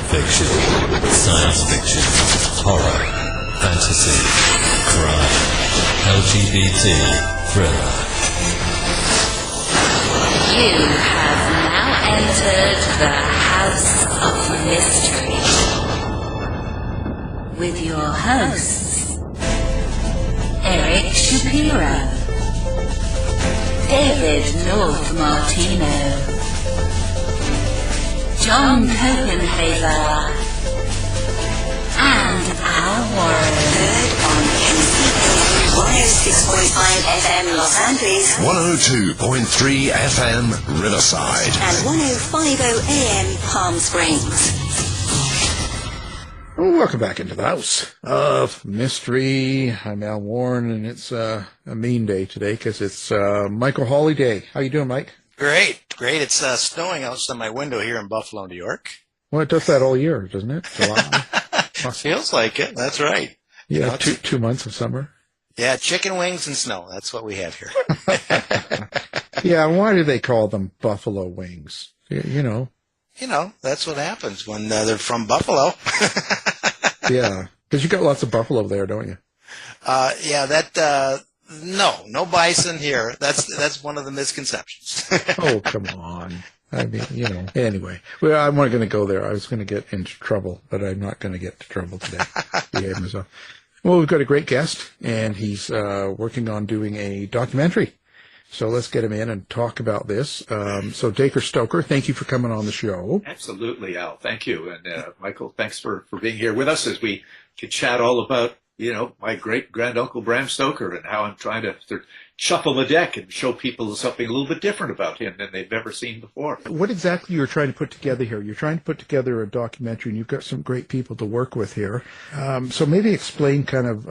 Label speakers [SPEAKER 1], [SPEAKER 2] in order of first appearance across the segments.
[SPEAKER 1] Fiction, science fiction, horror, fantasy, crime, LGBT, thriller.
[SPEAKER 2] You have now entered the House of Mystery with your hosts, Eric Shapiro, David North Martino, John Copenhaver, and Al Warren. Heard on KCK 106.5 FM Los Angeles,
[SPEAKER 3] 102.3 FM Riverside,
[SPEAKER 2] and 105.0 AM Palm Springs.
[SPEAKER 4] Welcome back into the House of Mystery. I'm Al Warren, and it's a mean day today because it's Michael Hawley Day. How you doing, Mike?
[SPEAKER 5] Great. It's snowing outside my window here in Buffalo, New York.
[SPEAKER 4] Well, it does that all year, doesn't it? July.
[SPEAKER 5] Feels like it. That's right.
[SPEAKER 4] Yeah, two months of summer.
[SPEAKER 5] Yeah, chicken wings and snow. That's what we have here.
[SPEAKER 4] Yeah, why do they call them buffalo wings? You know,
[SPEAKER 5] that's what happens when they're from Buffalo.
[SPEAKER 4] Yeah, because you got lots of buffalo there, don't you?
[SPEAKER 5] No bison here. That's one of the misconceptions.
[SPEAKER 4] Oh, come on. I mean, anyway. Well, I'm not going to go there. I was going to get into trouble, but I'm not going to get into trouble today. Behave myself. Well, we've got a great guest, and he's working on doing a documentary. So let's get him in and talk about this. So Dacre Stoker, thank you for coming on the show.
[SPEAKER 6] Absolutely, Al. Thank you. And Michael, thanks for being here with us as we can chat all about, my great-granduncle Bram Stoker and how I'm trying to sort of shuffle the deck and show people something a little bit different about him than they've ever seen before.
[SPEAKER 4] What exactly you're trying to put together here? You're trying to put together a documentary, and you've got some great people to work with here. So maybe explain kind of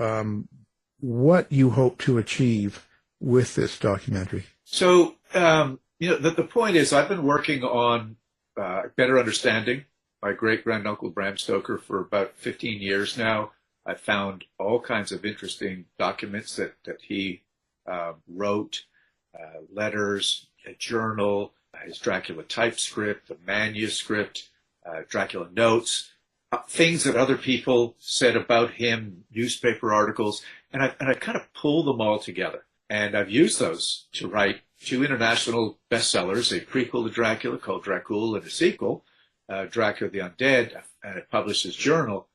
[SPEAKER 4] what you hope to achieve with this documentary.
[SPEAKER 6] So, the point is I've been working on better understanding my great-granduncle Bram Stoker for about 15 years now. I found all kinds of interesting documents that he wrote, letters, a journal, his Dracula typescript, a manuscript, Dracula notes, things that other people said about him, newspaper articles, and I kind of pulled them all together. And I've used those to write 2 international bestsellers, a prequel to Dracula called Dracula and a sequel, Dracula the Undead, and I published his journal.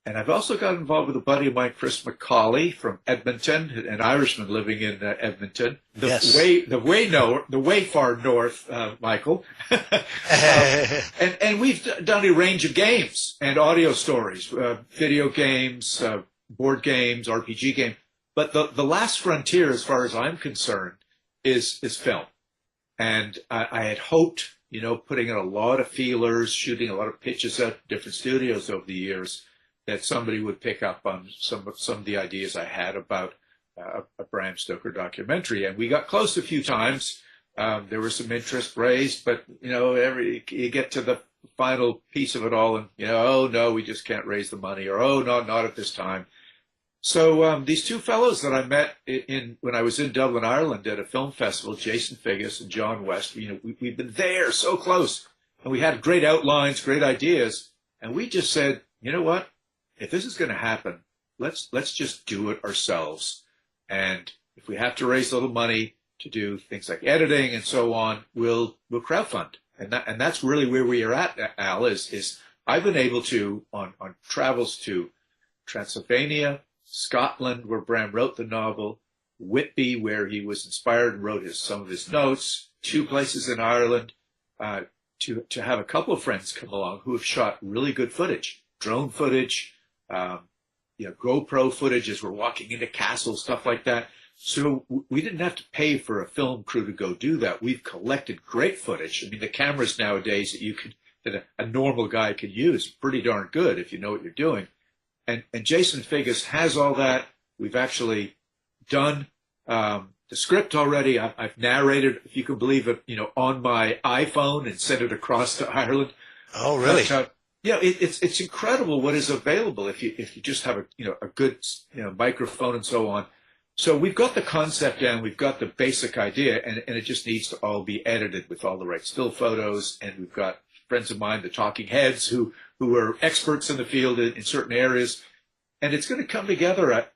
[SPEAKER 6] And I've also got involved with a buddy of mine, Chris McCauley from Edmonton, an Irishman living in Edmonton. The way far north, Michael. And we've done a range of games and audio stories, video games, board games, RPG games. But the last frontier, as far as I'm concerned, is film. And I had hoped, putting in a lot of feelers, shooting a lot of pitches at different studios over the years, that somebody would pick up on some of the ideas I had about a Bram Stoker documentary. And we got close a few times. There was some interest raised, but, you get to the final piece of it all and, oh, no, we just can't raise the money, or, oh, no, not at this time. So these 2 fellows that I met when I was in Dublin, Ireland at a film festival, Jason Figgis and John West, we've been there so close, and we had great outlines, great ideas, and we just said, you know what? If this is going to happen, let's just do it ourselves. And if we have to raise a little money to do things like editing and so on, we'll crowdfund. And that's really where we are at, Al, is I've been able to, on travels to Transylvania, Scotland, where Bram wrote the novel, Whitby, where he was inspired and wrote some of his notes, 2 places in Ireland, to have a couple of friends come along who have shot really good footage, drone footage, GoPro footage as we're walking into castles, stuff like that. So we didn't have to pay for a film crew to go do that. We've collected great footage. I mean, the cameras nowadays that a normal guy can use, pretty darn good if you know what you're doing. And Jason Figgis has all that. We've actually done the script already. I've narrated, if you can believe it, on my iPhone and sent it across to Ireland.
[SPEAKER 5] Oh, really?
[SPEAKER 6] But, it's incredible what is available if you just have a good microphone and so on. So we've got the concept down, we've got the basic idea, and it just needs to all be edited with all the right still photos, and we've got friends of mine, the Talking Heads, who are experts in the field in certain areas. And it's going to come together,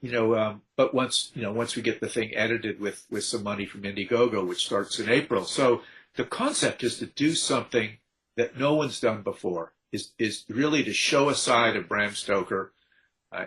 [SPEAKER 6] but once we get the thing edited with some money from Indiegogo, which starts in April. So the concept is to do something that no one's done before, is really to show a side of Bram Stoker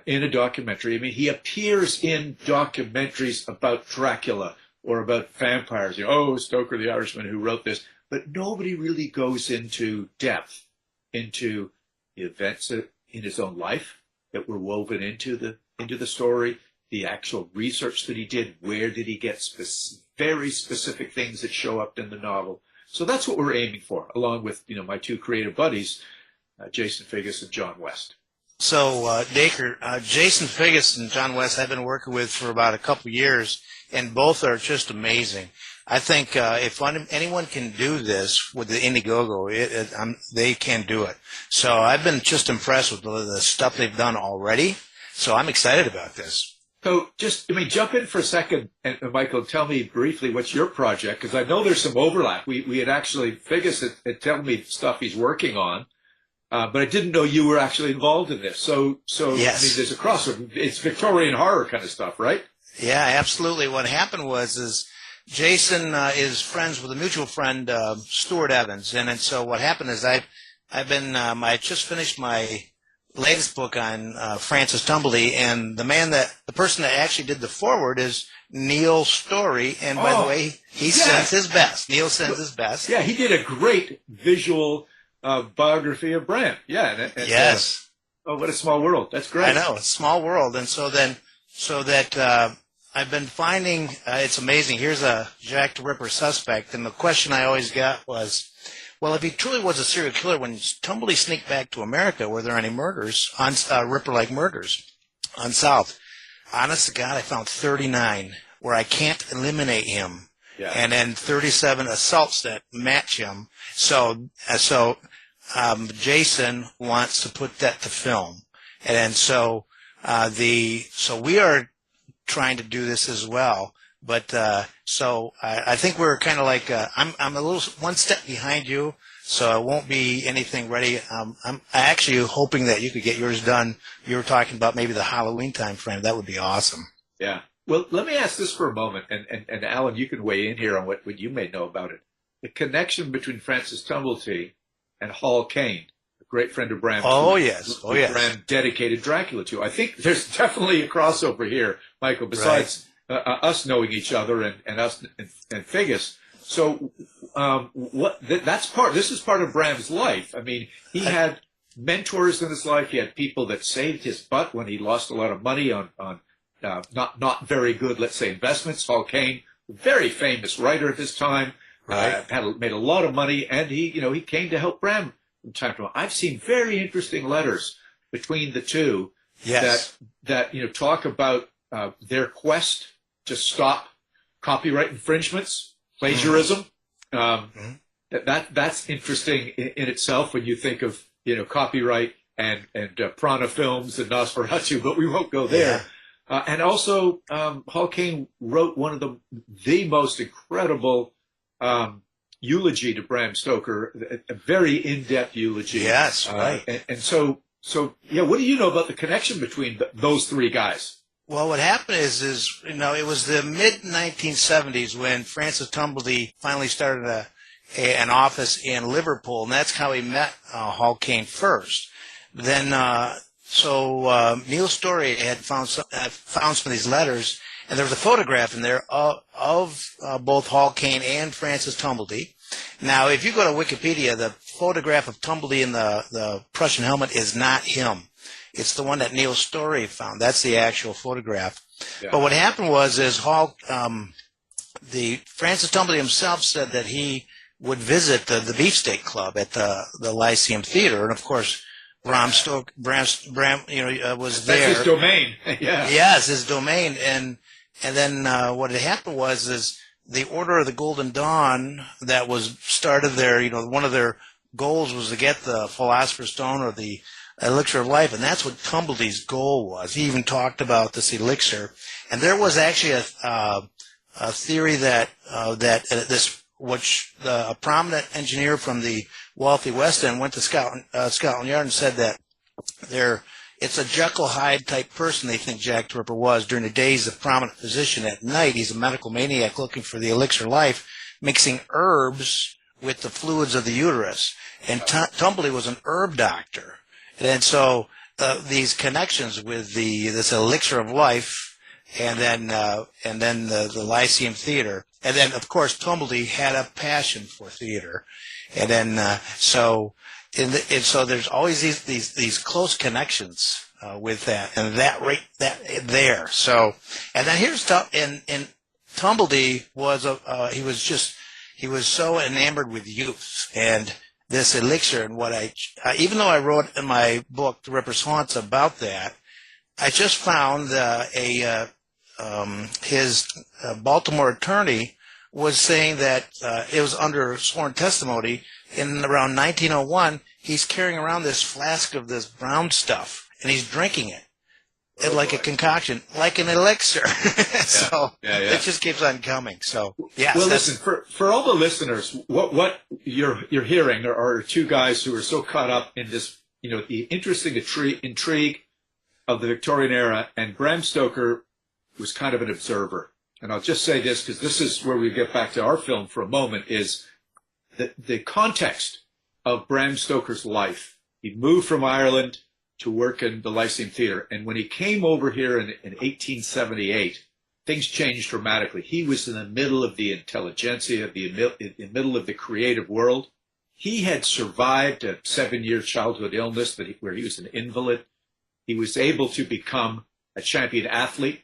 [SPEAKER 6] in a documentary. I mean, he appears in documentaries about Dracula or about vampires. Stoker, the Irishman who wrote this. But nobody really goes into depth into the events in his own life that were woven into the story, the actual research that he did, where did he get very specific things that show up in the novel. So that's what we're aiming for, along with my two creative buddies, Jason Figgis and John West.
[SPEAKER 5] So, Dacre, Jason Figgis and John West I've been working with for about a couple years, and both are just amazing. I think if anyone can do this with the Indiegogo, they can do it. So I've been just impressed with the stuff they've done already. So I'm excited about this.
[SPEAKER 6] So jump in for a second, and Michael, tell me briefly what's your project, because I know there's some overlap. We had actually, Figgis had told me stuff he's working on, but I didn't know you were actually involved in this. So
[SPEAKER 5] yes.
[SPEAKER 6] I mean, there's a crossover. It's Victorian horror kind of stuff, right? Yeah,
[SPEAKER 5] absolutely. What happened was Jason is friends with a mutual friend, Stuart Evans, and so what happened is I just finished my latest book on Francis Tumblety, and the person that actually did the foreword is Neil Story, and by the way, he sends his best. Neil sends his best.
[SPEAKER 6] Yeah, he did a great visual biography of Bram. Yeah, and
[SPEAKER 5] yes.
[SPEAKER 6] What a small world. That's great.
[SPEAKER 5] I know, a small world, and so that. I've been finding, it's amazing, here's a Jack the Ripper suspect, and the question I always got was, well, if he truly was a serial killer, when Tumblety sneaked back to America, were there any murders, Ripper-like murders, unsolved? Honest to God, I found 39 where I can't eliminate him, and then 37 assaults that match him. So Jason wants to put that to film, and so we are trying to do this as well, but so I think we're kind of like I'm a little one step behind you, so it won't be anything ready. I'm actually hoping that you could get yours done. You were talking about maybe the Halloween time frame. That would be awesome.
[SPEAKER 6] Yeah. Well, let me ask this for a moment, and Alan, you can weigh in here on what you may know about it. The connection between Francis Tumblety and Hall Caine, a great friend of Bram.
[SPEAKER 5] Yes.
[SPEAKER 6] Bram dedicated Dracula to. I think there's definitely a crossover here, Michael, besides us knowing each other and us and Figgis. So this is part of Bram's life. I mean, he had mentors in his life. He had people that saved his butt when he lost a lot of money on not very good, let's say, investments. Hall Caine, very famous writer of his time, made a lot of money, and he came to help Bram from time to time. I've seen very interesting letters between the two that talk about their quest to stop copyright infringements, plagiarism. That's interesting in itself when you think of copyright and Prana Films and Nosferatu, but we won't go there. And also, Hall Caine wrote one of the most incredible eulogy to Bram Stoker, a very in-depth eulogy.
[SPEAKER 5] Yes, right.
[SPEAKER 6] And so what do you know about the connection between those three guys?
[SPEAKER 5] Well, what happened is it was the mid-1970s when Francis Tumblety finally started an office in Liverpool, and that's how he met Hall Caine first. Then, Neil Story had found some of these letters, and there was a photograph in there of both Hall Caine and Francis Tumblety. Now, if you go to Wikipedia, the photograph of Tumblety in the Prussian helmet is not him. It's the one that Neil Story found. That's the actual photograph. Yeah. But what happened was Francis Tumblety himself said that he would visit the Beefsteak Club at the Lyceum Theater, and of course, Bram Stoker, was
[SPEAKER 6] That's
[SPEAKER 5] there.
[SPEAKER 6] That's his domain. Yeah.
[SPEAKER 5] Yes, his domain. And then what had happened was the Order of the Golden Dawn that was started there. One of their goals was to get the Philosopher's Stone or the Elixir of Life, and that's what Tumblety's goal was. He even talked about this elixir, and there was actually a theory that this which a prominent engineer from the wealthy West End went to Scotland Yard and said that it's a Jekyll Hyde type person they think Jack the Ripper was. During the day, he's a prominent physician. At night, he's a medical maniac looking for the elixir of life, mixing herbs with the fluids of the uterus. And Tumblety was an herb doctor. And so these connections with this elixir of life, and then the Lyceum Theater, and then of course Tumblety had a passion for theater, and then so there's always these close connections with that, and that there. So, and then here's Tumblety was he was so enamored with youth and this elixir, and what even though I wrote in my book The Ripper's Haunts about that, I just found his Baltimore attorney was saying that it was under sworn testimony in around 1901. He's carrying around this flask of this brown stuff, and he's drinking it. Like a concoction, like an elixir. So it just keeps on coming. So yeah.
[SPEAKER 6] Well, listen, for all the listeners, what you're hearing are two guys who are so caught up in this, the interesting intrigue of the Victorian era, and Bram Stoker was kind of an observer. And I'll just say this, because this is where we get back to our film for a moment, is the context of Bram Stoker's life. He moved from Ireland to work in the Lyceum Theater. And when he came over here in 1878, things changed dramatically. He was in the middle of the intelligentsia, in the middle of the creative world. He had survived a 7-year childhood illness where he was an invalid. He was able to become a champion athlete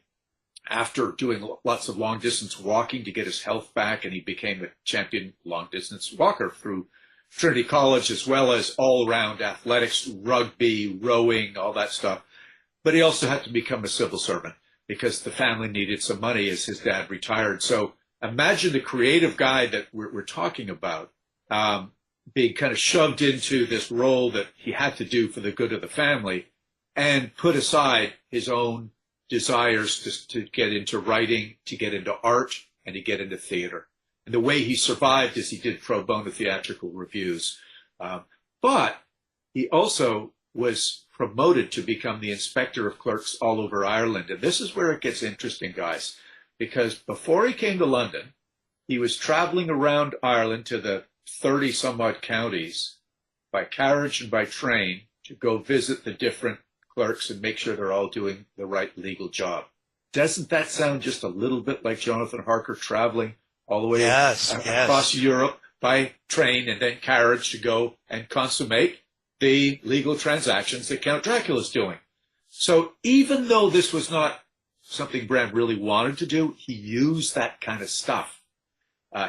[SPEAKER 6] after doing lots of long-distance walking to get his health back, and he became a champion long-distance walker through Trinity College, as well as all-around athletics, rugby, rowing, all that stuff. But he also had to become a civil servant because the family needed some money as his dad retired. So imagine the creative guy that we're talking about being kind of shoved into this role that he had to do for the good of the family, and put aside his own desires to get into writing, to get into art, and to get into theater. And the way he survived is he did pro bono theatrical reviews. But he also was promoted to become the inspector of clerks all over Ireland. And this is where it gets interesting, guys, because before he came to London, he was traveling around Ireland to the 30-some-odd counties by carriage and by train to go visit the different clerks and make sure they're all doing the right legal job. Doesn't that sound just a little bit like Jonathan Harker traveling all the way across Europe by train and then carriage to go and consummate the legal transactions that Count Dracula's doing? So even though this was not something Bram really wanted to do, he used that kind of stuff.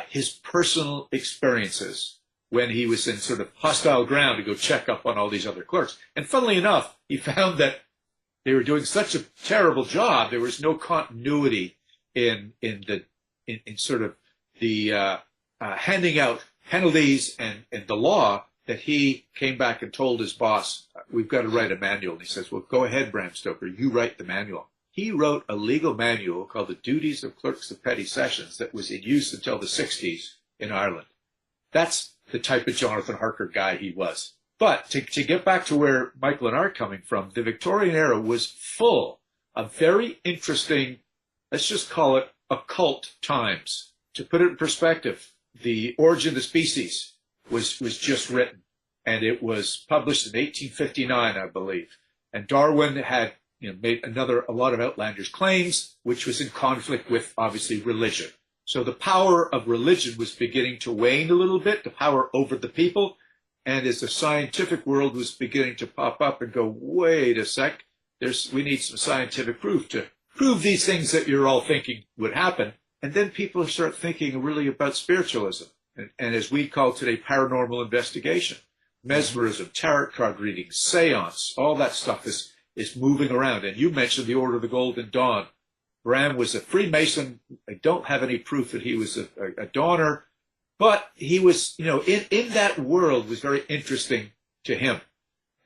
[SPEAKER 6] His personal experiences when he was in sort of hostile ground to go check up on all these other clerks. And funnily enough, he found that they were doing such a terrible job, there was no continuity in sort of the handing out penalties and the law, that he came back and told his boss, we've got to write a manual. And he says, well, go ahead, Bram Stoker, you write the manual. He wrote a legal manual called The Duties of Clerks of Petty Sessions that was in use until the 60s in Ireland. That's the type of Jonathan Harker guy he was. But to get back to where Michael and I are coming from, the Victorian era was full of very interesting, let's just call it occult times. To put it in perspective, The Origin of the Species was just written, and it was published in 1859, I believe. And Darwin had made a lot of outlandish claims, which was in conflict with, obviously, religion. So the power of religion was beginning to wane a little bit, the power over the people. And as the scientific world was beginning to pop up and go, wait a sec, we need some scientific proof to prove these things that you're all thinking would happen. And then people start thinking really about spiritualism, and as we call today, paranormal investigation, mesmerism, tarot card reading, seance, all that stuff is moving around. And you mentioned the Order of the Golden Dawn. Bram was a Freemason. I don't have any proof that he was a Dawner, but he was, in that world was very interesting to him.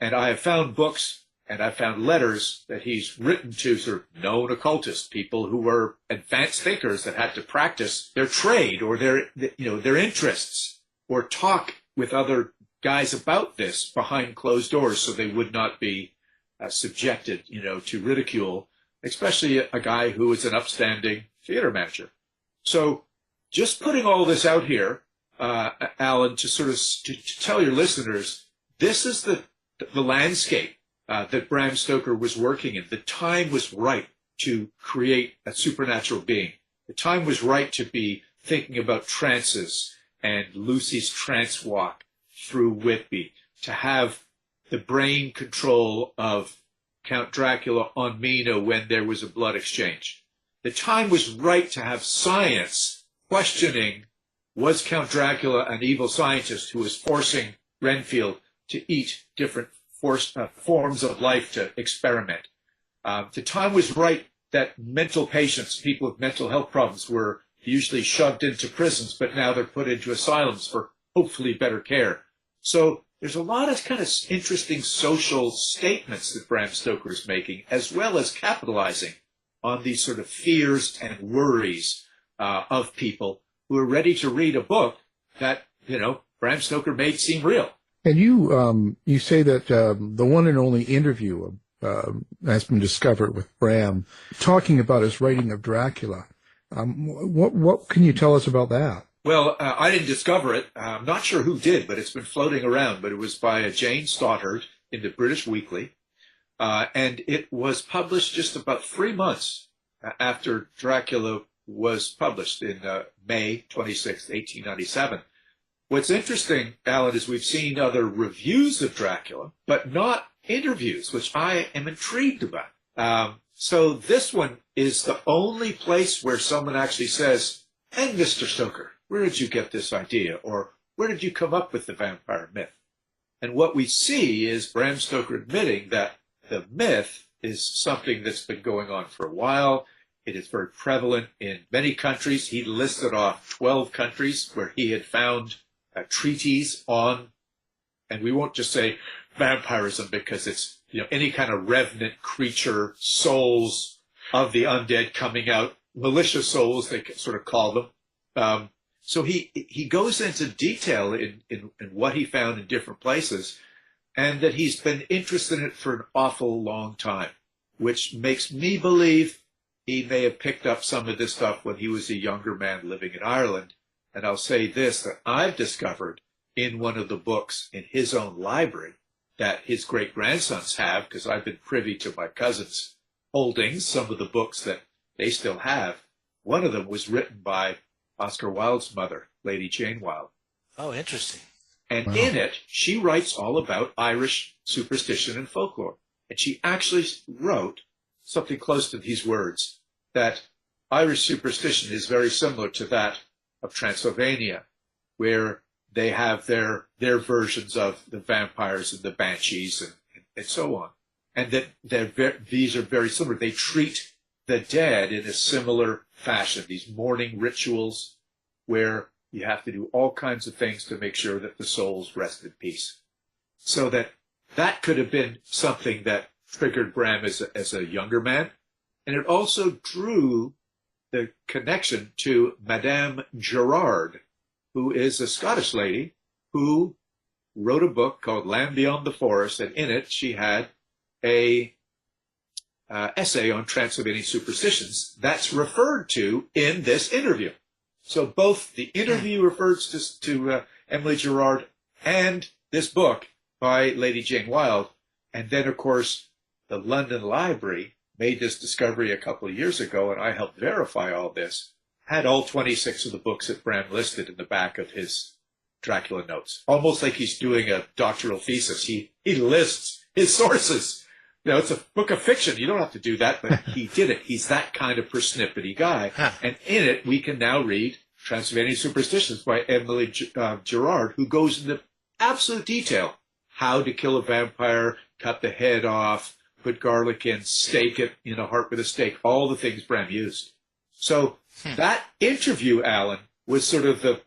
[SPEAKER 6] And I have found books And I found letters that he's written to sort of known occultists, people who were advanced thinkers that had to practice their trade or their interests, or talk with other guys about this behind closed doors so they would not be subjected, to ridicule, especially a guy who was an upstanding theater manager. So just putting all this out here, Alan, to sort of to tell your listeners, this is the landscape that Bram Stoker was working in. The time was right to create a supernatural being. The time was right to be thinking about trances and Lucy's trance walk through Whitby, to have the brain control of Count Dracula on Mina when there was a blood exchange. The time was right to have science questioning, was Count Dracula an evil scientist who was forcing Renfield to eat different forms of life to experiment? The time was right that mental patients, people with mental health problems, were usually shoved into prisons, but now they're put into asylums for hopefully better care. So there's a lot of kind of interesting social statements that Bram Stoker is making, as well as capitalizing on these sort of fears and worries of people who are ready to read a book that, Bram Stoker made seem real.
[SPEAKER 4] And you say that the one and only interview has been discovered with Bram talking about his writing of Dracula. What can you tell us about that?
[SPEAKER 6] Well, I didn't discover it. I'm not sure who did, but it's been floating around. But it was by Jane Stoddard in the British Weekly. And it was published just about 3 months after Dracula was published in May 26, 1897. What's interesting, Alan, is we've seen other reviews of Dracula, but not interviews, which I am intrigued about. So this one is the only place where someone actually says, "And Mr. Stoker, where did you get this idea?" Or "Where did you come up with the vampire myth?" And what we see is Bram Stoker admitting that the myth is something that's been going on for a while. It is very prevalent in many countries. He listed off 12 countries where he had found treaties on, and we won't just say vampirism because it's, any kind of revenant creature, souls of the undead coming out, malicious souls, they sort of call them. So he goes into detail in what he found in different places, and that he's been interested in it for an awful long time, which makes me believe he may have picked up some of this stuff when he was a younger man living in Ireland. And I'll say this, that I've discovered in one of the books in his own library that his great-grandsons have, because I've been privy to my cousin's holdings, some of the books that they still have. One of them was written by Oscar Wilde's mother, Lady Jane Wilde.
[SPEAKER 5] Oh, interesting.
[SPEAKER 6] And in it, she writes all about Irish superstition and folklore. And she actually wrote something close to these words, that Irish superstition is very similar to that of Transylvania, where they have their versions of the vampires and the banshees and so on. And that these are very similar. They treat the dead in a similar fashion, these mourning rituals where you have to do all kinds of things to make sure that the souls rest in peace. So that could have been something that triggered Bram as a younger man. And it also drew the connection to Madame Gerard, who is a Scottish lady who wrote a book called Land Beyond the Forest, and in it she had a essay on Transylvanian superstitions that's referred to in this interview. So both the interview refers to Emily Gerard and this book by Lady Jane Wilde. And then, of course, the London Library made this discovery a couple of years ago, and I helped verify all this, had all 26 of the books that Bram listed in the back of his Dracula notes. Almost like he's doing a doctoral thesis. He lists his sources. It's a book of fiction. You don't have to do that, but he did it. He's that kind of persnippety guy. Huh. And in it, we can now read Transylvanian Superstitions by Emily Gerard, who goes into absolute detail. How to kill a vampire, cut the head off, put garlic in, stake it in a heart with a stake, all the things Bram used. So that interview, Alan, was sort of the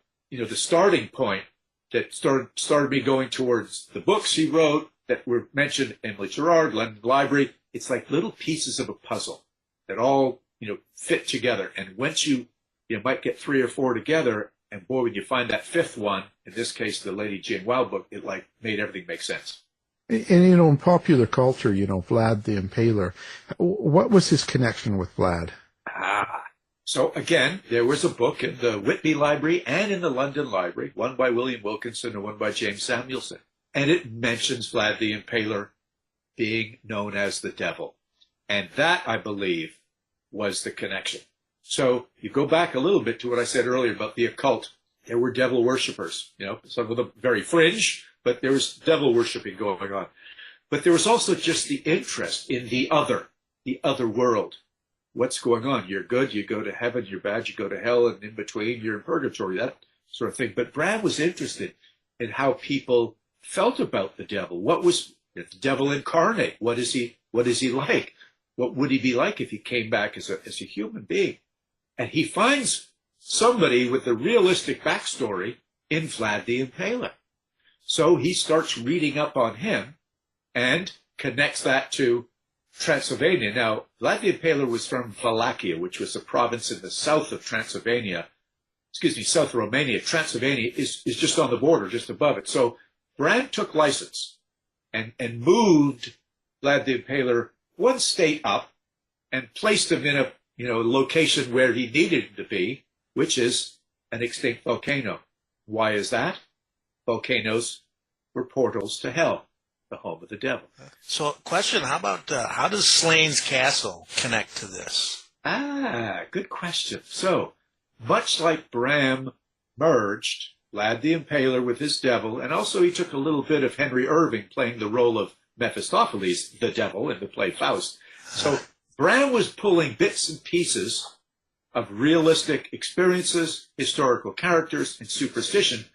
[SPEAKER 6] starting point that started me going towards the books he wrote, that were mentioned, Emily Gerard, London Library, it's like little pieces of a puzzle that all, fit together. And once you might get 3 or 4 together, and boy, when you find that 5th one, in this case, the Lady Jane Wilde book, it like made everything make sense.
[SPEAKER 4] And, in popular culture, Vlad the Impaler, what was his connection with Vlad?
[SPEAKER 6] So again, there was a book in the Whitby Library and in the London Library, one by William Wilkinson and one by James Samuelson. And it mentions Vlad the Impaler being known as the devil. And that, I believe, was the connection. So you go back a little bit to what I said earlier about the occult. There were devil worshippers, some of them very fringe, but there was devil worshiping going on. But there was also just the interest in the other world. What's going on? You're good, you go to heaven, you're bad, you go to hell, and in between, you're in purgatory, that sort of thing. But Bram was interested in how people felt about the devil. What was the devil incarnate? What is he like? What would he be like if he came back as a human being? And he finds somebody with a realistic backstory in Vlad the Impaler. So he starts reading up on him and connects that to Transylvania. Now, Vlad the Impaler was from Wallachia, which was a province in the south of Transylvania. South of Romania. Transylvania is just on the border, just above it. So Bram took license and moved Vlad the Impaler one state up and placed him in a location where he needed him to be, which is an extinct volcano. Why is that? Volcanoes were portals to hell, the home of the devil.
[SPEAKER 5] So, question, how does Slane's Castle connect to this?
[SPEAKER 6] Good question. So, much like Bram merged Vlad the Impaler with his devil, and also he took a little bit of Henry Irving playing the role of Mephistopheles, the devil, in the play Faust. So Bram was pulling bits and pieces of realistic experiences, historical characters, and superstition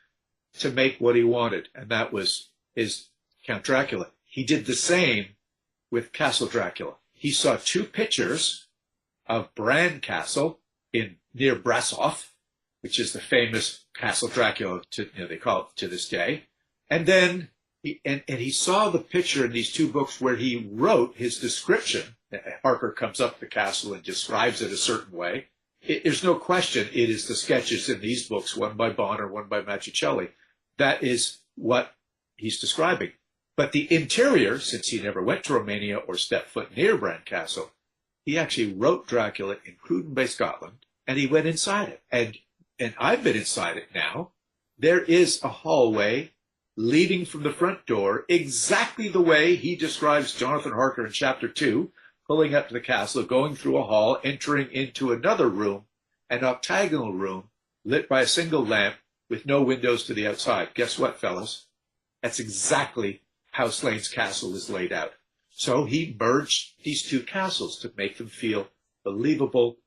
[SPEAKER 6] to make what he wanted, and that was his Count Dracula. He did the same with Castle Dracula. He saw 2 pictures of Bran Castle near Brasov, which is the famous Castle Dracula, they call it to this day. And then he saw the picture in these 2 books where he wrote his description. Harker comes up the castle and describes it a certain way. There's no question it is the sketches in these books, one by Bonner, one by Machicelli. That is what he's describing. But the interior, since he never went to Romania or stepped foot near Bran Castle, he actually wrote Dracula in Cruden Bay, Scotland, and he went inside it. And I've been inside it now. There is a hallway leading from the front door exactly the way he describes Jonathan Harker in Chapter 2, pulling up to the castle, going through a hall, entering into another room, an octagonal room lit by a single lamp with no windows to the outside. Guess what, fellas? That's exactly how Slane's Castle is laid out. So he merged these 2 castles to make them feel believable,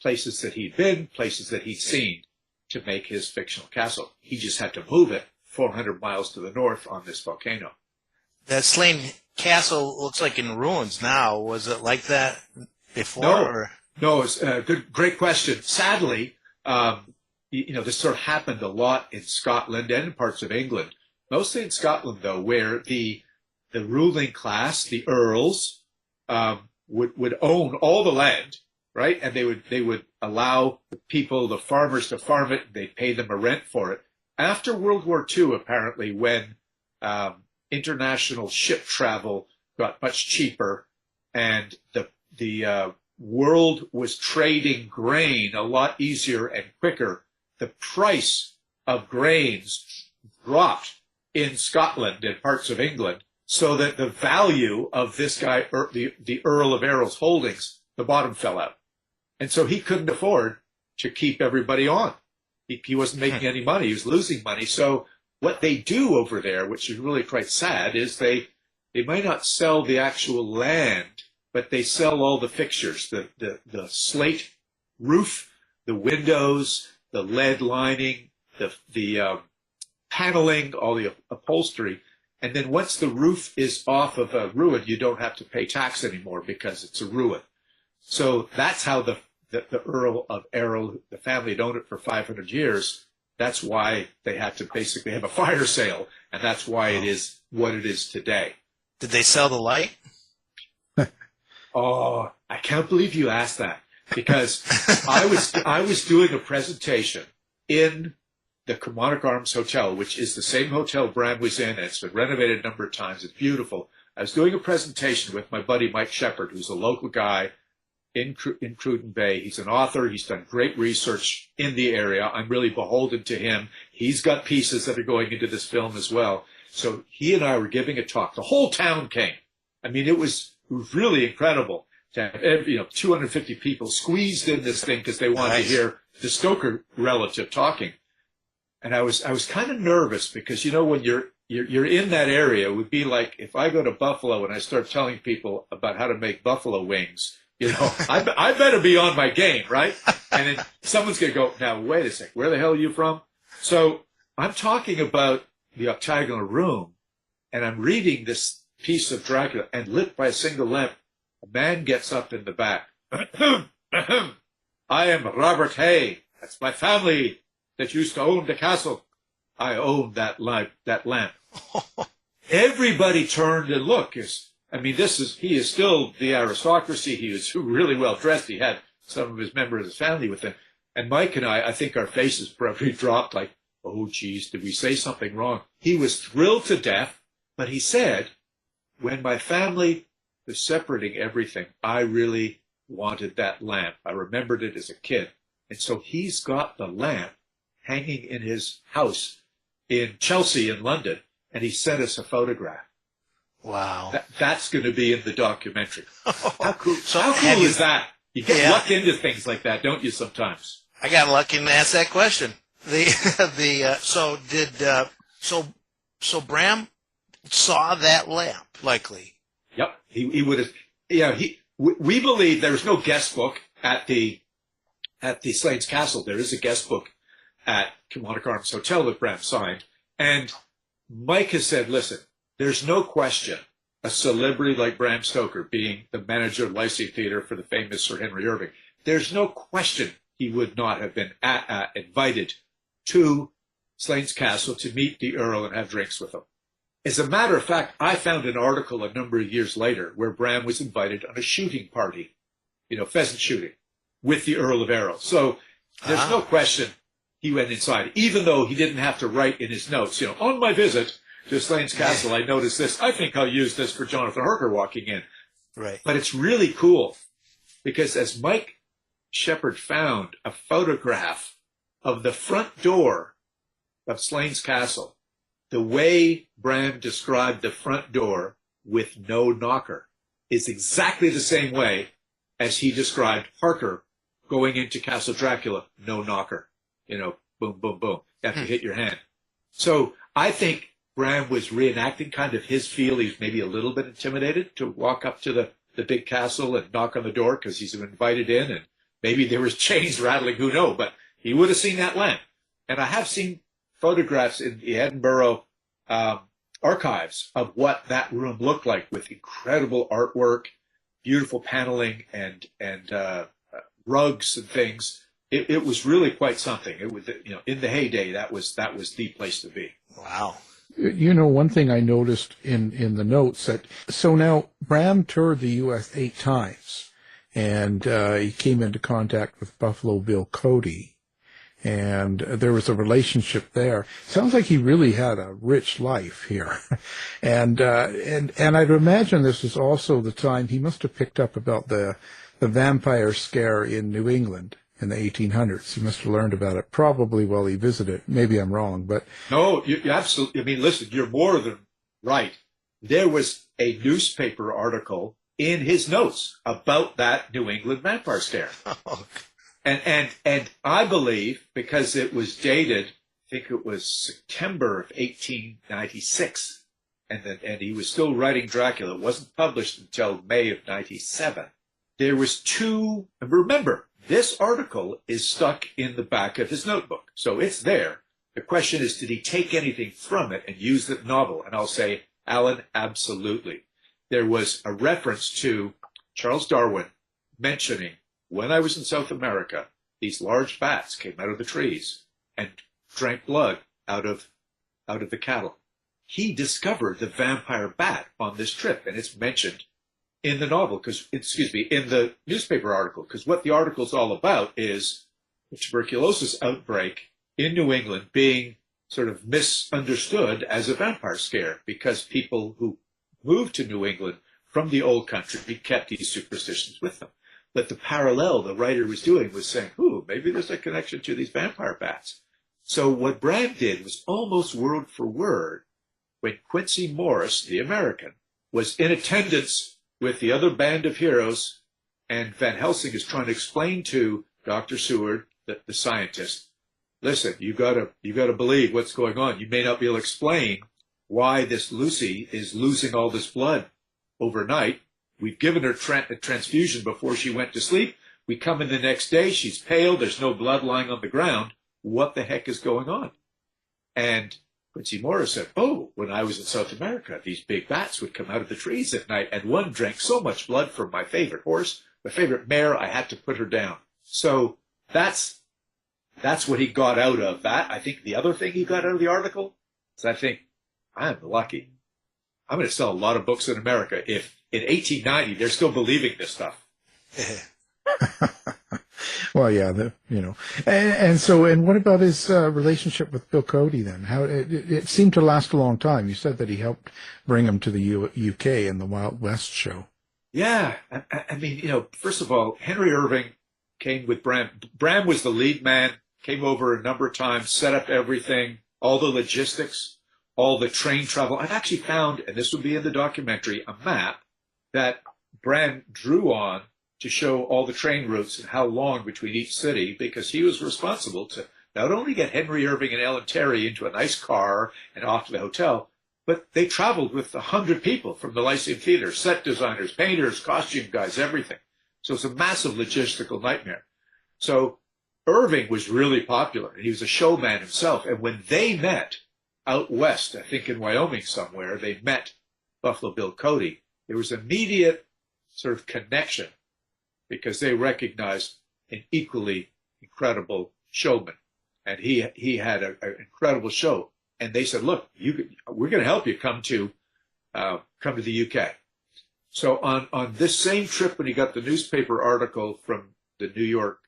[SPEAKER 6] places that he'd been, places that he'd seen, to make his fictional castle. He just had to move it 400 miles to the north on this volcano.
[SPEAKER 5] That Slane Castle looks like in ruins now. Was it like that before?
[SPEAKER 6] No, it's a great question. Sadly, this sort of happened a lot in Scotland and in parts of England. Mostly in Scotland, though, where the ruling class, the earls, would own all the land, right? And they would allow the people, the farmers, to farm it. They'd pay them a rent for it. After World War II, apparently, when international ship travel got much cheaper and the world was trading grain a lot easier and quicker, the price of grains dropped in Scotland and parts of England, so that the value of this guy, the Earl of Errol's holdings, the bottom fell out. And so he couldn't afford to keep everybody on. He wasn't making any money. He was losing money. So what they do over there, which is really quite sad, is they might not sell the actual land, but they sell all the fixtures, the slate roof, the windows, the lead lining, the paneling, all the upholstery. And then once the roof is off of a ruin, you don't have to pay tax anymore because it's a ruin. So that's how the Earl of Errol, the family had owned it for 500 years. That's why they had to basically have a fire sale, and that's why it is what it is today.
[SPEAKER 5] Did they sell the light?
[SPEAKER 6] Oh, I can't believe you asked that, because I was doing a presentation in the Kilmarnock Arms Hotel, which is the same hotel Bram was in. It's been renovated a number of times. It's beautiful. I was doing a presentation with my buddy Mike Shepard, who's a local guy in Cruden Bay. He's an author. He's done great research in the area. I'm really beholden to him. He's got pieces that are going into this film as well. So he and I were giving a talk. The whole town came. I mean, it was really incredible to have 250 people squeezed in this thing because they wanted to hear the Stoker relative talking. And I was kind of nervous because, when you're in that area, it would be like if I go to Buffalo and I start telling people about how to make buffalo wings, I better be on my game, right? And then someone's going to go, now, wait a sec, where the hell are you from? So I'm talking about the octagonal room, and I'm reading this piece of Dracula, and lit by a single lamp, a man gets up in the back. I am Robert Hay. That's my family that used to own the castle. I own that lamp. Everybody turned and looked. He is still the aristocracy. He was really well dressed. He had some of his members of his family with him. And Mike and I think our faces probably dropped like, oh, geez, did we say something wrong? He was thrilled to death, but he said, when my family was separating everything, I really wanted that lamp. I remembered it as a kid. And so he's got the lamp hanging in his house in Chelsea in London, and he sent us a photograph.
[SPEAKER 5] Wow.
[SPEAKER 6] That's going to be in the documentary. How cool is that? You get luck into things like that, don't you, sometimes?
[SPEAKER 5] I got lucky and asked that question. So Bram saw that lamp, likely.
[SPEAKER 6] Yep. He would have, we believe there was no guest book at the Slains Castle. There is a guest book at Kilmarnock Arms Hotel that Bram signed. And Mike has said, listen, there's no question a celebrity like Bram Stoker being the manager of Lyceum Theater for the famous Sir Henry Irving, there's no question he would not have been invited to Slains Castle to meet the Earl and have drinks with him. As a matter of fact, I found an article a number of years later where Bram was invited on a shooting party, pheasant shooting, with the Earl of Arrow. So there's no question he went inside, even though he didn't have to write in his notes, on my visit to Slains Castle, I noticed this. I think I'll use this for Jonathan Harker walking in.
[SPEAKER 5] Right.
[SPEAKER 6] But it's really cool because as Mike Shepard found a photograph of the front door of Slains Castle, the way Bram described the front door with no knocker is exactly the same way as he described Harker going into Castle Dracula, no knocker. Boom, boom, boom. You have to hit your hand. So I think Bram was reenacting kind of his feel. He's maybe a little bit intimidated to walk up to the big castle and knock on the door because he's invited in, and maybe there was chains rattling, who knows, but he would have seen that lamp. And I have seen photographs in the Edinburgh archives of what that room looked like with incredible artwork, beautiful paneling, and rugs and things. It was really quite something. It was, in the heyday, that was the place to be.
[SPEAKER 5] Wow.
[SPEAKER 4] One thing I noticed in the notes so now Bram toured the U.S. 8 times, and he came into contact with Buffalo Bill Cody, and there was a relationship there. Sounds like he really had a rich life here, and I'd imagine this is also the time he must have picked up about the vampire scare in New England in the 1800s. He must have learned about it probably while he visited. Maybe I'm wrong, but...
[SPEAKER 6] No, you absolutely... I mean, listen, you're more than right. There was a newspaper article in his notes about that New England vampire scare. And I believe, because it was dated, I think it was September of 1896, and he was still writing Dracula. It wasn't published until May of 97. There was two... Remember, this article is stuck in the back of his notebook, so it's there. The question is, did he take anything from it and use the novel? And I'll say, Alan, absolutely. There was a reference to Charles Darwin mentioning, when I was in South America, these large bats came out of the trees and drank blood out of the cattle. he discovered the vampire bat on this trip, and it's mentioned in the novel, in the newspaper article, because what the article's all about is the tuberculosis outbreak in New England being sort of misunderstood as a vampire scare, because people who moved to New England from the old country kept these superstitions with them. But the parallel the writer was doing was saying, ooh, maybe there's a connection to these vampire bats. So what Bram did was almost word for word when Quincy Morris, the American, was in attendance with the other band of heroes, and Van Helsing is trying to explain to Dr. Seward, the scientist, listen, you gotta believe what's going on. You may not be able to explain why this Lucy is losing all this blood overnight. We've given her a transfusion before she went to sleep. We come in the next day, she's pale, there's no blood lying on the ground. What the heck is going on? And Quincy Morris said, oh, when I was in South America, these big bats would come out of the trees at night, and one drank so much blood from my favorite horse, my favorite mare, I had to put her down. So that's what he got out of that. I think the other thing he got out of the article is, I think, I'm lucky. I'm going to sell a lot of books in America if in 1890 they're still believing this stuff.
[SPEAKER 4] Well, yeah, and what about his relationship with Bill Cody then? How it seemed to last a long time. You said that he helped bring him to the UK in the Wild West show.
[SPEAKER 6] Yeah, I mean, first of all, Henry Irving came with Bram. Bram was the lead man, came over a number of times, set up everything, all the logistics, all the train travel. I've actually found, and this will be in the documentary, a map that Bram drew on to show all the train routes and how long between each city, because he was responsible to not only get Henry Irving and Ellen Terry into a nice car and off to the hotel, but they traveled with 100 people from the Lyceum Theater, set designers, painters, costume guys, everything. So it's a massive logistical nightmare. So Irving was really popular. He was a showman himself. And when they met out west, I think in Wyoming somewhere, they met Buffalo Bill Cody. There was immediate sort of connection because they recognized an equally incredible showman. And he had an incredible show. And they said, look, we're going to help you come to the UK. So on this same trip, when he got the newspaper article from the New York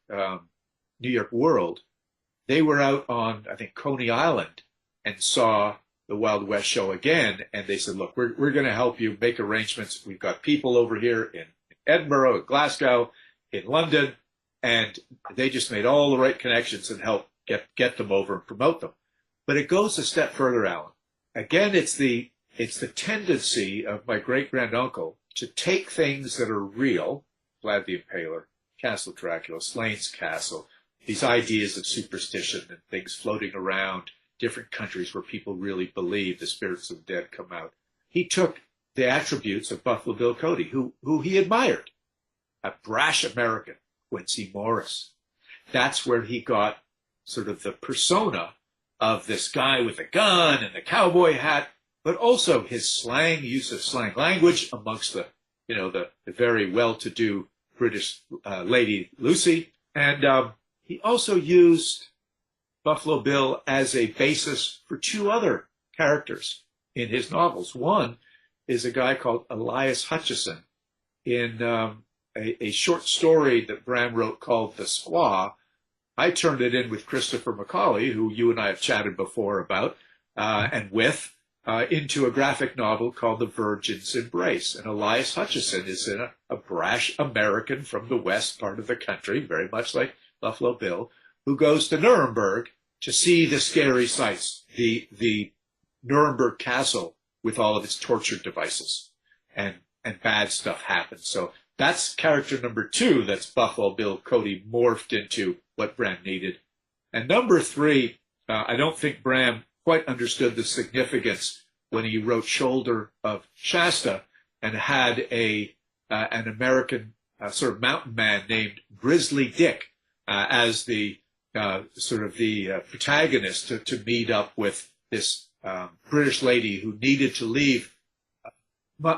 [SPEAKER 6] World, they were out on, I think, Coney Island and saw the Wild West show again. And they said, look, we're going to help you make arrangements. We've got people over here in Edinburgh, in Glasgow, in London. And they just made all the right connections and helped get them over and promote them. But it goes a step further, Alan. Again, it's the tendency of my great-granduncle to take things that are real, Vlad the Impaler, Castle Dracula, Slane's Castle, these ideas of superstition and things floating around different countries where people really believe the spirits of the dead come out. He took the attributes of Buffalo Bill Cody, who he admired, a brash American, Quincy Morris. That's where he got sort of the persona of this guy with a gun and the cowboy hat, but also his slang, use of slang language amongst the very well-to-do British lady Lucy. And he also used Buffalo Bill as a basis for two other characters in his novels. One is a guy called Elias Hutcheson in a short story that Bram wrote called The Squaw. I turned it in with Christopher McCauley, who you and I have chatted before about, into a graphic novel called The Virgin's Embrace. And Elias Hutcheson is a brash American from the west part of the country, very much like Buffalo Bill, who goes to Nuremberg to see the scary sights, the Nuremberg castle with all of its torture devices, and bad stuff happens. So that's character number two that's Buffalo Bill Cody morphed into what Bram needed. And number three, I don't think Bram quite understood the significance when he wrote Shoulder of Shasta and had an American sort of mountain man named Grizzly Dick as the protagonist to meet up with this British lady who needed to leave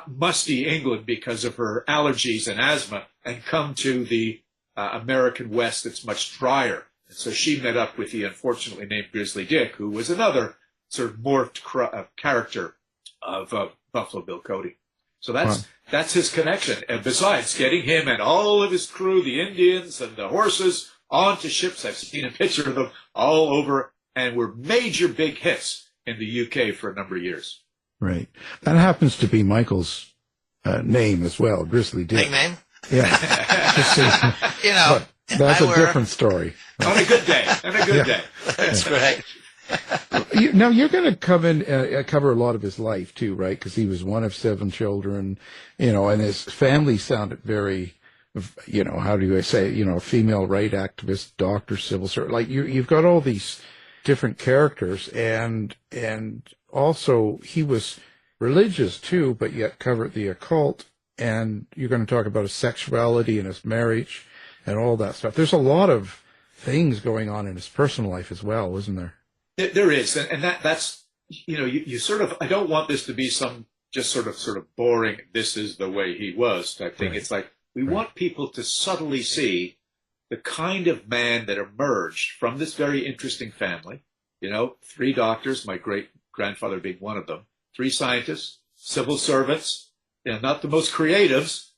[SPEAKER 6] musty England because of her allergies and asthma and come to the American West that's much drier. And so she met up with the unfortunately named Grizzly Dick, who was another sort of morphed character of Buffalo Bill Cody. So that's his connection. And besides getting him and all of his crew, the Indians and the horses, onto ships, I've seen a picture of them all over, and were major big hits in the UK for a number of years.
[SPEAKER 4] Right. That happens to be Michael's name as well, Grizzly Dick.
[SPEAKER 5] Nickname?
[SPEAKER 4] Yeah. Just so, that's a different story.
[SPEAKER 6] On a good day. On a good day.
[SPEAKER 5] That's right.
[SPEAKER 4] Now, you're going to come in, cover a lot of his life, too, right? Because he was one of 7 children, and his family sounded very, how do I say, female right activist, doctor, civil servant. Like, you've got all these different characters, and also he was religious, too, but yet covered the occult, and you're going to talk about his sexuality and his marriage and all that stuff. There's a lot of things going on in his personal life as well, isn't there?
[SPEAKER 6] There is, and that's you sort of. I don't want this to be some just sort of boring. This is the way he was type thing. Right. It's like we want people to subtly see the kind of man that emerged from this very interesting family. 3 doctors, my great grandfather being one of them, 3 scientists, civil servants, not the most creatives,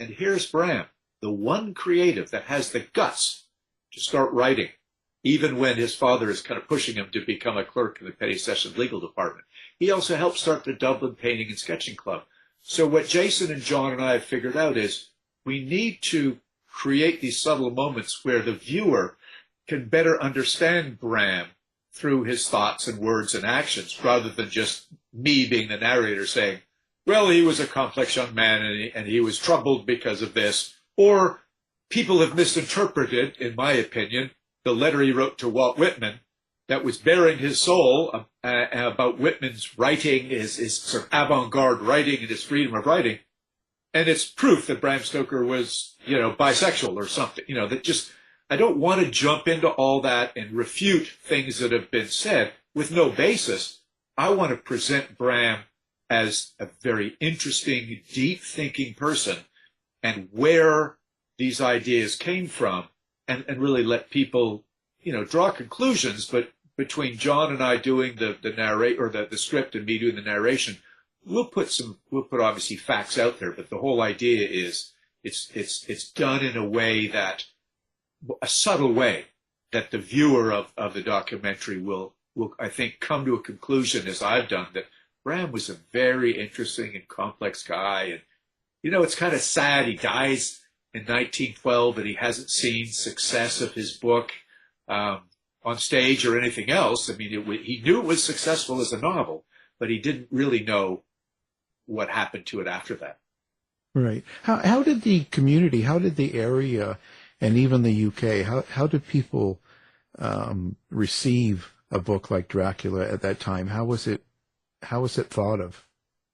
[SPEAKER 6] and here's Bram, the one creative that has the guts to start writing. Even when his father is kind of pushing him to become a clerk in the Petty Sessions Legal Department. He also helped start the Dublin Painting and Sketching Club. So what Jason and John and I have figured out is we need to create these subtle moments where the viewer can better understand Bram through his thoughts and words and actions, rather than just me being the narrator saying, well, he was a complex young man and he was troubled because of this. Or people have misinterpreted, in my opinion, the letter he wrote to Walt Whitman that was bearing his soul about Whitman's writing, his sort of avant-garde writing and his freedom of writing. And it's proof that Bram Stoker was, bisexual or something, that just, I don't want to jump into all that and refute things that have been said with no basis. I want to present Bram as a very interesting, deep-thinking person and where these ideas came from. And really let people, draw conclusions. But between John and I doing the narrate or the script and me doing the narration, we'll put obviously facts out there. But the whole idea is it's done in a subtle way that the viewer of the documentary will I think come to a conclusion, as I've done, that Bram was a very interesting and complex guy. And it's kind of sad he dies in 1912, and he hasn't seen success of his book on stage or anything else. I mean, he knew it was successful as a novel, but he didn't really know what happened to it after that.
[SPEAKER 4] Right. How did the community, how did the area, and even the UK, how did people receive a book like Dracula at that time? How was it thought of?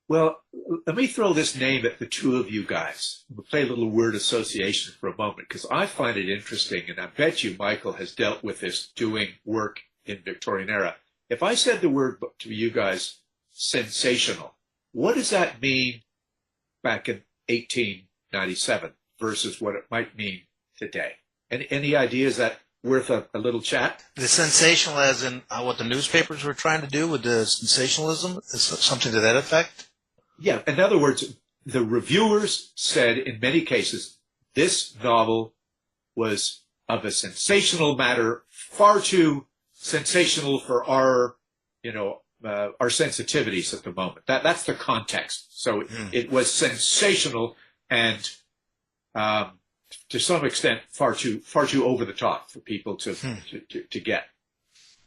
[SPEAKER 6] Well, let me throw this name at the two of you guys. We'll play a little word association for a moment, because I find it interesting, and I bet you Michael has dealt with this doing work in Victorian era. If I said the word to you guys, sensational, what does that mean back in 1897 versus what it might mean today? Any ideas that worth a little chat?
[SPEAKER 5] The sensational as in what the newspapers were trying to do with the sensationalism? Is something to that effect?
[SPEAKER 6] Yeah, in other words, the reviewers said in many cases, this novel was of a sensational matter, far too sensational for our sensitivities at the moment. That's the context. So it was sensational and, to some extent, far too over the top for people to get.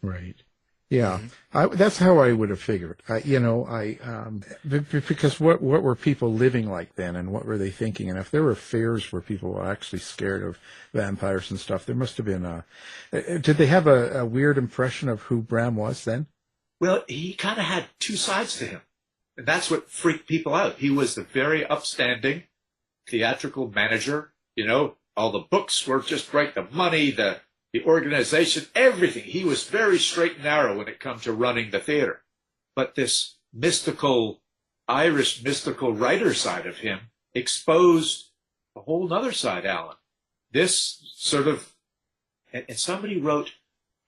[SPEAKER 6] Right.
[SPEAKER 4] Yeah, that's how I would have figured. Because what were people living like then, and what were they thinking? And if there were fears where people were actually scared of vampires and stuff, there must have been did they have a weird impression of who Bram was then?
[SPEAKER 6] Well, he kind of had two sides to him, and that's what freaked people out. He was the very upstanding theatrical manager. All the books were just right, the money, the organization, everything. He was very straight and narrow when it come to running the theater. But this Irish mystical writer side of him exposed a whole other side, Alan. This sort of, and somebody wrote,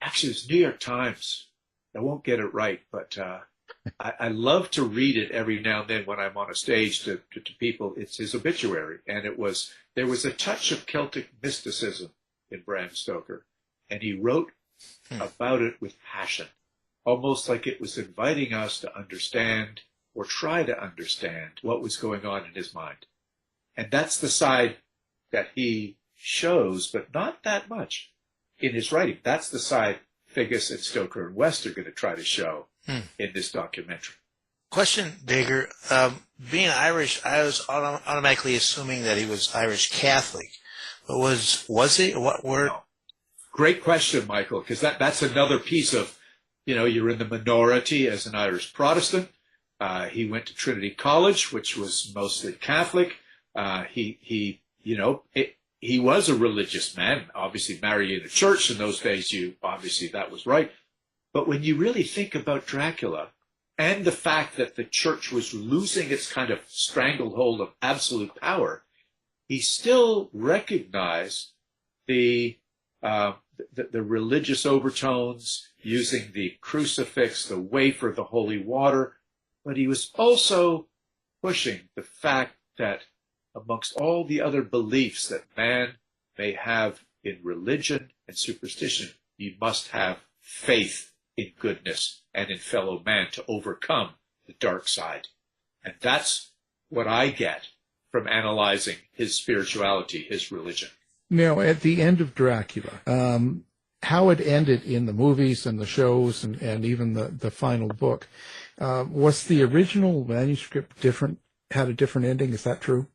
[SPEAKER 6] actually it was New York Times, I won't get it right, but I love to read it every now and then when I'm on a stage to people. It's his obituary, and there was a touch of Celtic mysticism in Bram Stoker, and he wrote about it with passion, almost like it was inviting us to understand or try to understand what was going on in his mind. And that's the side that he shows, but not that much in his writing. That's the side Figgis and Stoker and West are going to try to show in this documentary.
[SPEAKER 5] Question, Dacre. Being Irish, I was automatically assuming that he was Irish Catholic. But was he? What were?
[SPEAKER 6] No. Great question, Michael, because that's another piece of, you're in the minority as an Irish Protestant. He went to Trinity College, which was mostly Catholic. He was a religious man, obviously married in a church in those days. Obviously that was right. But when you really think about Dracula and the fact that the church was losing its kind of stranglehold of absolute power, he still recognized the religious overtones, using the crucifix, the wafer, the holy water. But he was also pushing the fact that amongst all the other beliefs that man may have in religion and superstition, you must have faith in goodness and in fellow man to overcome the dark side. And that's what I get from analyzing his spirituality, his religion.
[SPEAKER 4] Now, at the end of Dracula, how it ended in the movies and the shows and even the final book, was the original manuscript different, had a different ending? Is that true?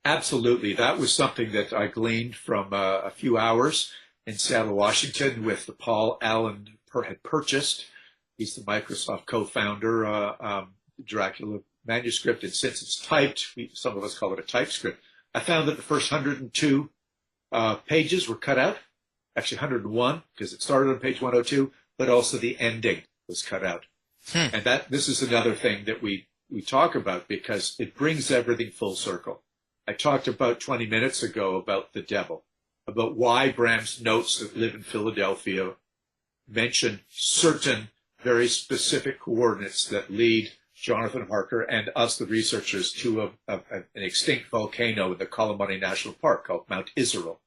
[SPEAKER 6] Absolutely. That was something that I gleaned from a few hours in Seattle, Washington, with Paul Allen had purchased. He's the Microsoft co-founder, Dracula manuscript. And since it's typed, some of us call it a typescript, I found that the first 102 pages were cut out. Actually, 101, because it started on page 102, but also the ending was cut out. And this is another thing that we talk about, because it brings everything full circle. I talked about 20 minutes ago about the devil, about why Bram's notes that live in Philadelphia mention certain very specific coordinates that lead Jonathan Harker and us, the researchers, to an extinct volcano in the Kalamani National Park called Mount Israel.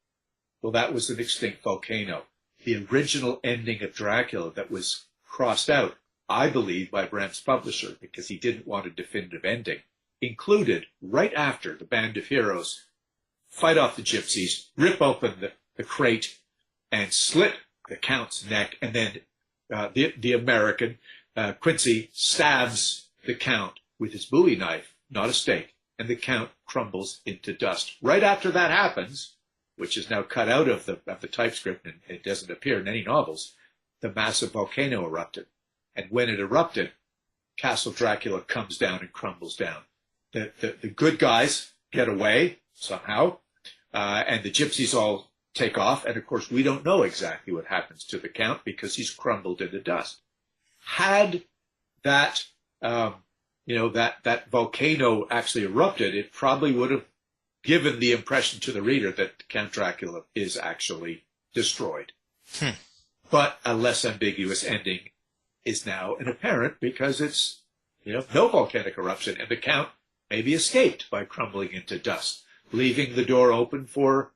[SPEAKER 6] Well, that was an extinct volcano. The original ending of Dracula that was crossed out, I believe, by Bram's publisher, because he didn't want a definitive ending, included, right after the band of heroes fight off the gypsies, rip open the crate, and slit the Count's neck, and then the American, Quincy, stabs the Count with his Bowie knife, not a stake, and the Count crumbles into dust. Right after that happens, which is now cut out of the typescript, and it doesn't appear in any novels, the massive volcano erupted. And when it erupted, Castle Dracula comes down and crumbles down. The good guys get away somehow, and the gypsies all take off. And of course, we don't know exactly what happens to the Count because he's crumbled into dust. Had that, that volcano actually erupted, it probably would have given the impression to the reader that Count Dracula is actually destroyed. But a less ambiguous ending is now apparent, because it's, no volcanic eruption, and the Count maybe escaped by crumbling into dust, leaving the door open for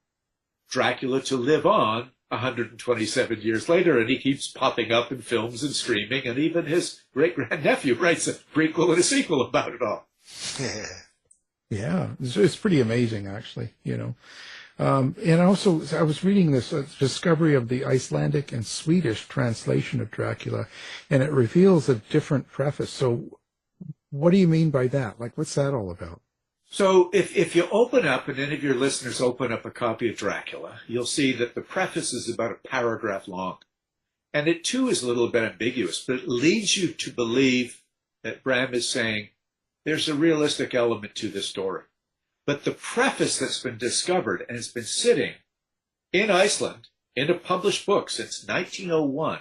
[SPEAKER 6] Dracula to live on 127 years later, and he keeps popping up in films and streaming, and even his great-grandnephew writes a prequel and a sequel about it all.
[SPEAKER 4] Yeah, it's pretty amazing, actually, And also, I was reading this discovery of the Icelandic and Swedish translation of Dracula, and it reveals a different preface. So what do you mean by that? Like, what's that all about?
[SPEAKER 6] So if you open up, and any of your listeners open up a copy of Dracula, you'll see that the preface is about a paragraph long. And it, too, is a little bit ambiguous, but it leads you to believe that Bram is saying there's a realistic element to this story. But the preface that's been discovered, and it's been sitting in Iceland in a published book since 1901,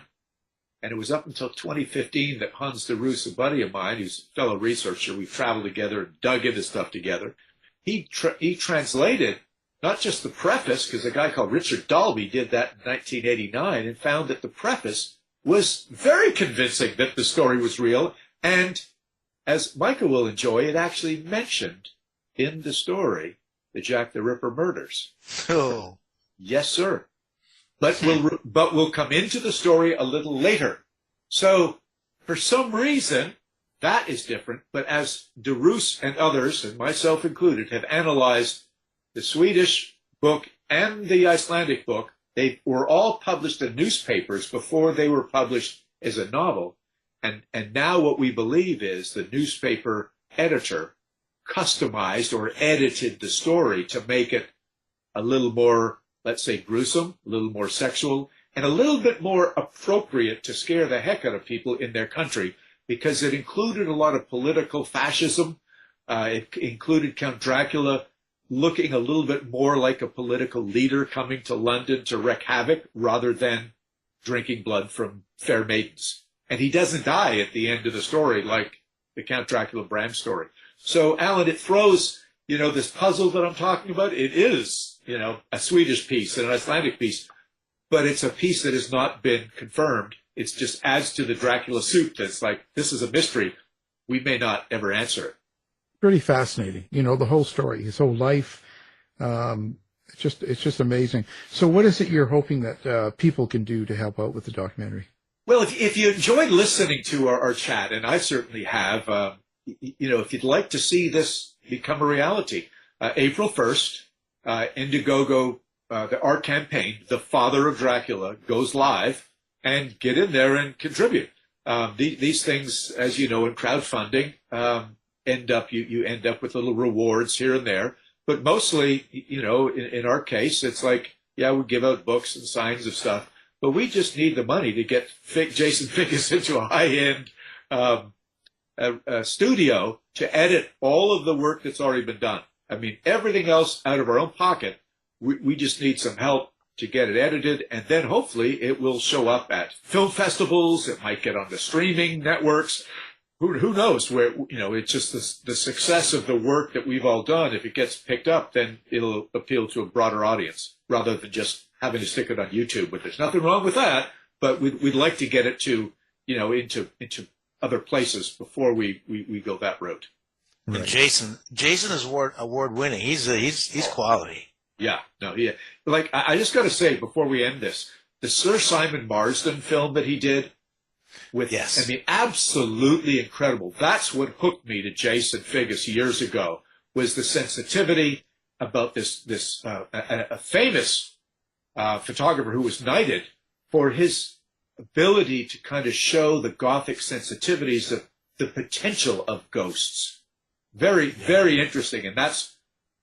[SPEAKER 6] and it was up until 2015 that Hans de Roos, a buddy of mine, who's a fellow researcher, we traveled together and dug into stuff together, he translated not just the preface, because a guy called Richard Dalby did that in 1989, and found that the preface was very convincing that the story was real, And as Michael will enjoy, it actually mentioned in the story the Jack the Ripper murders.
[SPEAKER 5] Oh.
[SPEAKER 6] Yes, sir. But we'll come into the story a little later. So for some reason, that is different. But as De Roos and others, and myself included, have analyzed the Swedish book and the Icelandic book, they were all published in newspapers before they were published as a novel. And now what we believe is the newspaper editor customized or edited the story to make it a little more, let's say, gruesome, a little more sexual, and a little bit more appropriate to scare the heck out of people in their country, because it included a lot of political fascism. It included Count Dracula looking a little bit more like a political leader coming to London to wreak havoc rather than drinking blood from fair maidens. And he doesn't die at the end of the story like the Count Dracula Bram story. So, Alan, it throws, this puzzle that I'm talking about. It is, a Swedish piece and an Icelandic piece, but it's a piece that has not been confirmed. It just adds to the Dracula soup that's like, this is a mystery. We may not ever answer it.
[SPEAKER 4] Pretty fascinating. The whole story, his whole life. It's just amazing. So what is it you're hoping that people can do to help out with the documentary?
[SPEAKER 6] Well, if you enjoyed listening to our chat, and I certainly have, if you'd like to see this become a reality, April 1st, Indiegogo, the art campaign, The Father of Dracula, goes live, and get in there and contribute. These things, as you know, in crowdfunding, you end up with little rewards here and there. But mostly, in our case, it's like, we give out books and signs of stuff. But we just need the money to get Jason Figgis into a high-end studio to edit all of the work that's already been done. I mean, everything else out of our own pocket, we just need some help to get it edited, and then hopefully it will show up at film festivals. It might get on the streaming networks. Who knows where, it's just the success of the work that we've all done. If it gets picked up, then it'll appeal to a broader audience rather than just having to stick it on YouTube. But there's nothing wrong with that. But we'd like to get it to, into other places before we go that route.
[SPEAKER 5] Right. And Jason is award winning. He's quality.
[SPEAKER 6] Yeah, like I just got to say before we end this, the Sir Simon Marsden film that he did with,
[SPEAKER 5] yes,
[SPEAKER 6] I mean, absolutely incredible. That's what hooked me to Jason Figgis years ago, was the sensitivity about this a famous photographer who was knighted for his ability to kind of show the Gothic sensitivities of the potential of ghosts. Very, very interesting, and that's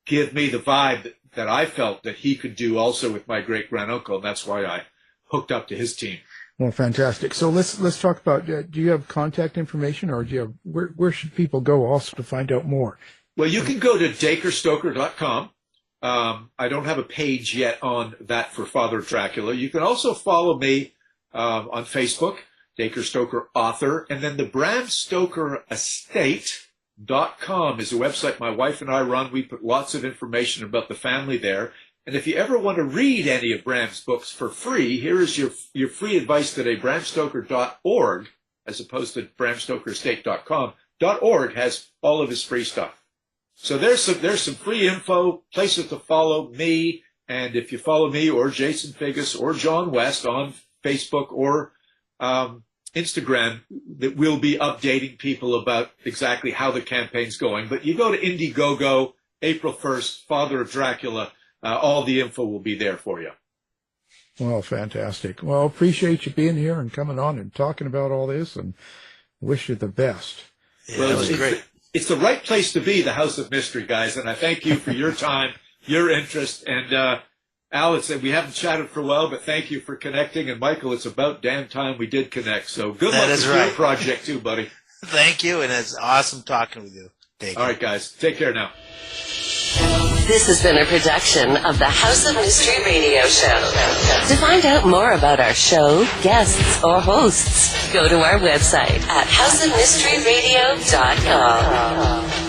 [SPEAKER 6] give me the vibe that I felt that he could do also with my great-granduncle, and that's why I hooked up to his team.
[SPEAKER 4] Well, fantastic. So let's talk about, do you have contact information, or do you have, where should people go also to find out more?
[SPEAKER 6] Well, you can go to dacrestoker.com. I don't have a page yet on that for Father of Dracula. You can also follow me on Facebook, Dacre Stoker author, and then the Bram Stoker Estate.com is a website my wife and I run. We put lots of information about the family there. And if you ever want to read any of Bram's books for free, here is your free advice today, bramstoker.org, as opposed to bramstokerestate.com. .org has all of his free stuff. So there's some free info, places to follow me, and if you follow me or Jason Figgis or John West on Facebook or Instagram, that we'll be updating people about exactly how the campaign's going. But you go to Indiegogo, April 1st, Father of Dracula, all the info will be there for you.
[SPEAKER 4] Well, fantastic. Well, appreciate you being here and coming on and talking about all this, and wish you the best.
[SPEAKER 5] Yeah, well, that was great.
[SPEAKER 6] It's the right place to be, the House of Mystery, guys, and I thank you for your time, your interest, and Alex, we haven't chatted for a while, but thank you for connecting, and Michael, it's about damn time we did connect, so good luck with your project too, buddy.
[SPEAKER 5] Thank you, and it's awesome talking with you.
[SPEAKER 6] All right, guys, take care now.
[SPEAKER 2] This has been a production of the House of Mystery Radio Show. To find out more about our show, guests, or hosts, go to our website at houseofmysteryradio.com.